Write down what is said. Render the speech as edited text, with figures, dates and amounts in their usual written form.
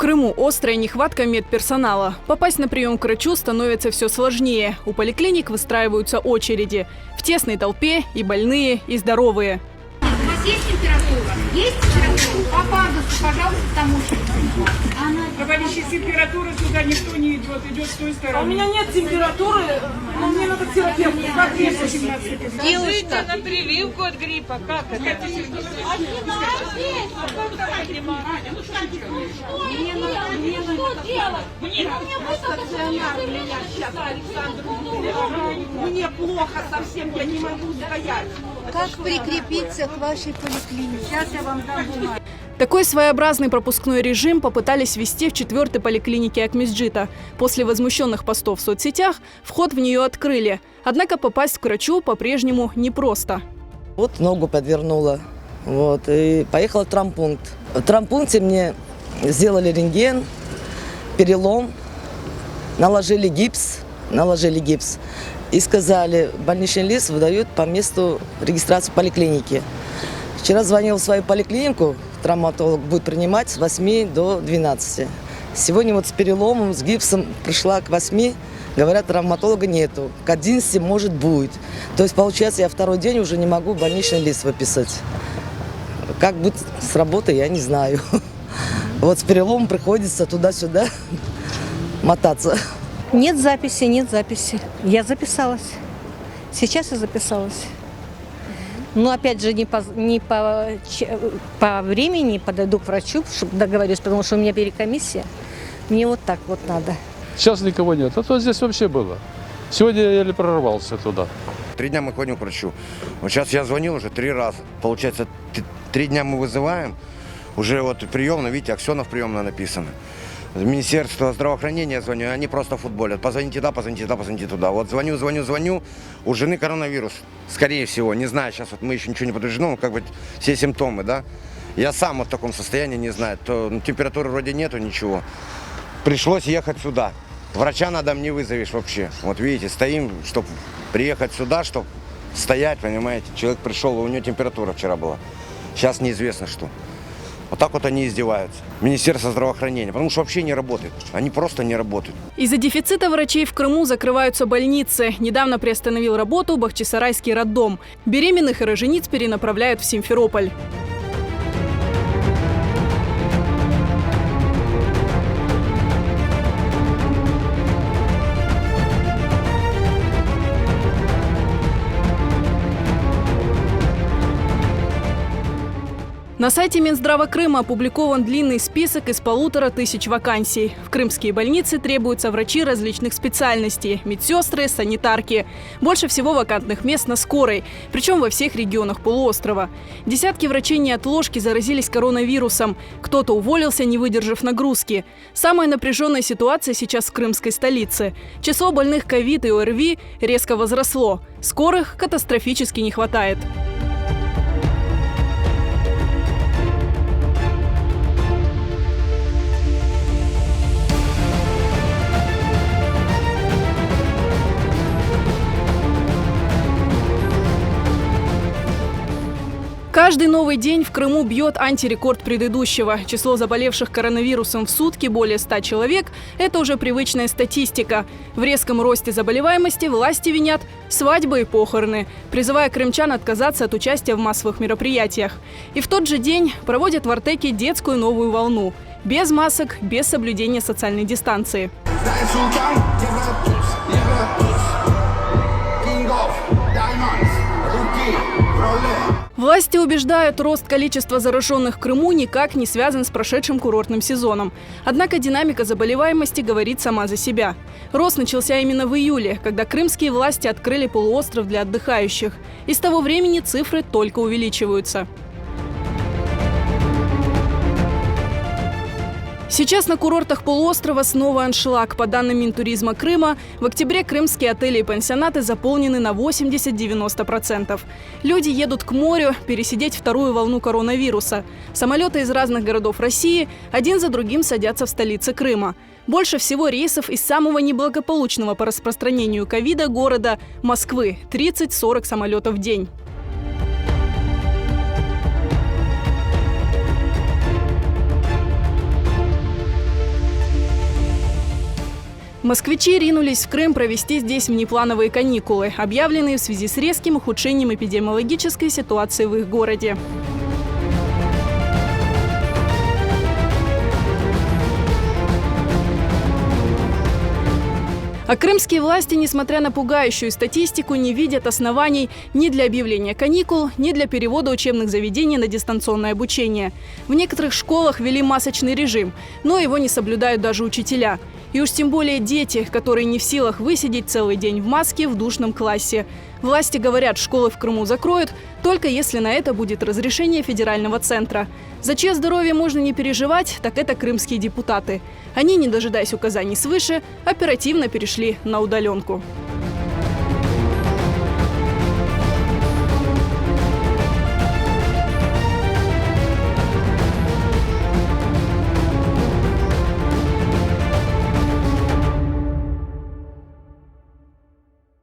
Крыму острая нехватка медперсонала. Попасть на прием к врачу становится все сложнее. У поликлиник выстраиваются очереди. В тесной толпе и больные, и здоровые. У вас есть температура? Есть температура? По пандусу, пожалуйста, там очередь. Товарищи, температуры сюда никто не идет, идет с той стороны. У меня нет температуры, но мне надо к терапевту. Как мне 18. Делайте на прививку от гриппа. Как это? Мне плохо совсем, я не могу стоять. Как прикрепиться к вашей поликлинике? Сейчас я вам дам бумагу. Такой своеобразный пропускной режим попытались ввести в 4-й поликлинике Акмесджита. После возмущенных постов в соцсетях вход в нее открыли. Однако попасть к врачу по-прежнему непросто. Вот ногу подвернула, и поехала в травмпункт. В травмпункте мне сделали рентген, перелом, наложили гипс и сказали, больничный лист выдают по месту регистрации в поликлинике. Вчера звонил в свою поликлинику, травматолог будет принимать с 8 до 12. Сегодня с переломом, с гипсом пришла к 8, говорят, травматолога нету, к 11 может будет. То есть, получается, я второй день уже не могу больничный лист выписать. Как будет с работой, я не знаю. С переломом приходится туда-сюда мотаться. Нет записи. Я записалась. Сейчас я записалась. Но опять же не по времени подойду к врачу, чтобы договорюсь, потому что у меня перекомиссия. Мне вот так вот надо. Сейчас никого нет. А то здесь вообще было. Сегодня я еле прорвался туда. 3 дня мы ходим к врачу. Вот сейчас я звонил уже 3 раза. Получается, 3 дня мы вызываем. Уже приемно, видите, Аксенов приемно написано. Министерство здравоохранения звоню, они просто футболят. Позвоните туда. Звоню. У жены коронавирус, скорее всего. Не знаю, сейчас мы еще ничего не подтверждено, все симптомы, да. Я сам в таком состоянии, не знаю. Температуры вроде нету, ничего. Пришлось ехать сюда. Врача на дом не вызовешь вообще. Вот видите, стоим, чтобы приехать сюда, чтобы стоять, понимаете. Человек пришел, у него температура вчера была. Сейчас неизвестно что. Вот так они издеваются. Министерство здравоохранения, потому что вообще не работает. Они просто не работают. Из-за дефицита врачей в Крыму закрываются больницы. Недавно приостановил работу Бахчисарайский роддом. Беременных и рожениц перенаправляют в Симферополь. На сайте Минздрава Крыма опубликован длинный список из 1500 вакансий. В крымские больницы требуются врачи различных специальностей – медсестры, санитарки. Больше всего вакантных мест на скорой, причем во всех регионах полуострова. Десятки врачей неотложки заразились коронавирусом. Кто-то уволился, не выдержав нагрузки. Самая напряженная ситуация сейчас в крымской столице. Число больных ковид и ОРВИ резко возросло. Скорых катастрофически не хватает. Каждый новый день в Крыму бьет антирекорд предыдущего. Число заболевших коронавирусом в сутки более 100 человек – это уже привычная статистика. В резком росте заболеваемости власти винят свадьбы и похороны, призывая крымчан отказаться от участия в массовых мероприятиях. И в тот же день проводят в Артеке детскую новую волну. Без масок, без соблюдения социальной дистанции. Власти убеждают, рост количества зараженных в Крыму никак не связан с прошедшим курортным сезоном. Однако динамика заболеваемости говорит сама за себя. Рост начался именно в июле, когда крымские власти открыли полуостров для отдыхающих. И с того времени цифры только увеличиваются. Сейчас на курортах полуострова снова аншлаг. По данным Минтуризма Крыма, в октябре крымские отели и пансионаты заполнены на 80–90%. Люди едут к морю пересидеть вторую волну коронавируса. Самолеты из разных городов России один за другим садятся в столице Крыма. Больше всего рейсов из самого неблагополучного по распространению ковида города Москвы – 30–40 самолетов в день. Москвичи ринулись в Крым провести здесь внеплановые каникулы, объявленные в связи с резким ухудшением эпидемиологической ситуации в их городе. А крымские власти, несмотря на пугающую статистику, не видят оснований ни для объявления каникул, ни для перевода учебных заведений на дистанционное обучение. В некоторых школах ввели масочный режим, но его не соблюдают даже учителя. И уж тем более дети, которые не в силах высидеть целый день в маске в душном классе. Власти говорят, школы в Крыму закроют, только если на это будет разрешение федерального центра. За чье здоровье можно не переживать, так это крымские депутаты. Они, не дожидаясь указаний свыше, оперативно перешли на удаленку.